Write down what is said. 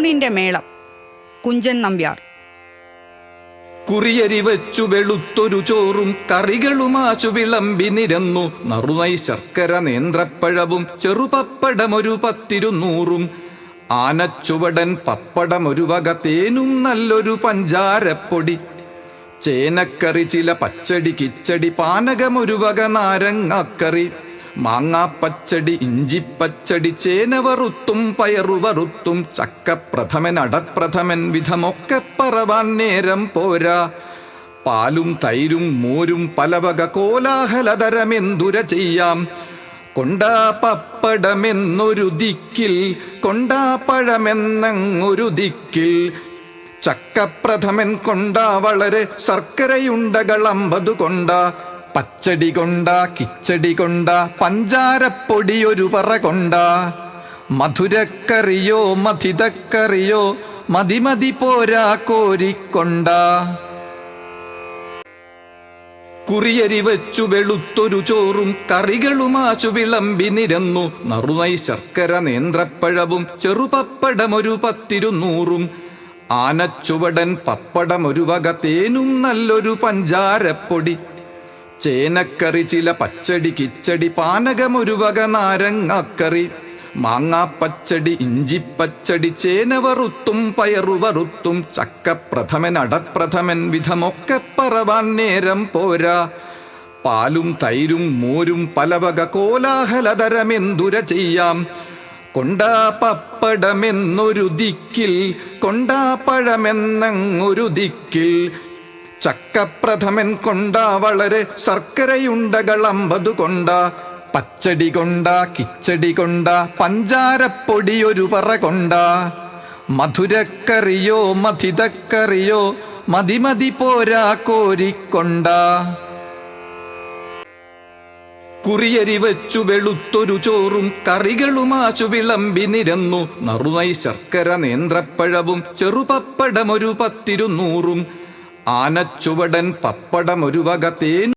ഉറുമ്പിന്റെ മേളം. കുഞ്ചൻ നമ്പ്യാർ. കുറിയരി വെച്ചു വെളുത്തൊരു ചോറും കറികളുമാശു വിളമ്പി നിരന്നു. നറുനൈ ശർക്കര നേന്ത്രപ്പഴവും ചെറുപപ്പടമൊരു 10-100. ആനച്ചുവടൻ പപ്പടമൊരു വക തേനും നല്ലൊരു പഞ്ചാരപ്പൊടി. ചേനക്കറി ചില പച്ചടി കിച്ചടി പാനകമൊരു വക നാരങ്ങാക്കറി. മാങ്ങാപ്പച്ചടി ഇഞ്ചിപ്പച്ചടി ചേന വറുത്തും പയറു വറുത്തും ചക്കപ്രഥമൻ അടപ്രഥമൻ വിധമൊക്കെ പറവാൻ നേരം പോരാ. പാലും തൈരും മോരും പലവക കോലാഹലതരമെന്തുര ചെയ്യാം. കൊണ്ടാ പപ്പടമെന്നൊരു ദിക്കിൽ കൊണ്ടാ പഴമെന്നൊരു ദിക്കിൽ. ചക്കപ്രഥമൻ കൊണ്ടാ വളരെ ശർക്കരയുണ്ടകൾ 50 കൊണ്ടാ. പച്ചടി കൊണ്ടാ കിച്ചടി കൊണ്ടാ പഞ്ചാരപ്പൊടിയൊരു പറ കൊണ്ടാ. മധുരക്കറിയോ മധിതക്കറിയോ മതി പോരാ കോരിക്കൊണ്ടാ. കുറിയരി വെച്ചു വെളുത്തൊരു ചോറും കറികളുമാശു വിളമ്പി നിരന്നു. നറുനൈ ശർക്കര നേന്ത്രപ്പഴവും ചെറുപപ്പടമൊരു 10-100. ആനച്ചുവടൻ പപ്പടമൊരു വക തേനും നല്ലൊരു പഞ്ചാരപ്പൊടി. ചേനക്കറി ചില പച്ചടി കിച്ചടി പാനകമൊരു വക നാരങ്ങാക്കറി. മാങ്ങാപ്പച്ചടി ഇഞ്ചിപ്പച്ചടി ചേന വറുത്തും പയറു വറുത്തും ചക്കപ്രഥമൻ അടപ്രഥമൻ വിധമൊക്കെ പറവാൻ നേരം പോരാ. പാലും തൈരും മോരും പലവക കോലാഹലതരമെന്തുര ചെയ്യാം. കൊണ്ടാ പപ്പടമെന്നൊരു ദിക്കിൽ കൊണ്ടാ പഴമെന്നൊരു ദിക്കിൽ. ചക്കപ്രഥമൻ കൊണ്ടാ വളരെ ശർക്കരയുണ്ടകൾ 50 കൊണ്ടാ. പച്ചടി കൊണ്ടാ കിച്ചടി കൊണ്ടാ പഞ്ചാരപ്പൊടിയൊരു പറ കൊണ്ടാ. മധുരക്കറിയോ മധിതക്കറിയോ മതി പോരാ കോരിക്കൊണ്ടാ. കുറിയരി വെച്ചു വെളുത്തൊരു ചോറും കറികളുമാശു വിളമ്പി നിരന്നു. നറുനൈ ശർക്കര നേന്ത്രപ്പഴവും ചെറുപപ്പടമൊരു 10-100. ആനച്ചുവടൻ പപ്പടമൊരു വക തേൻ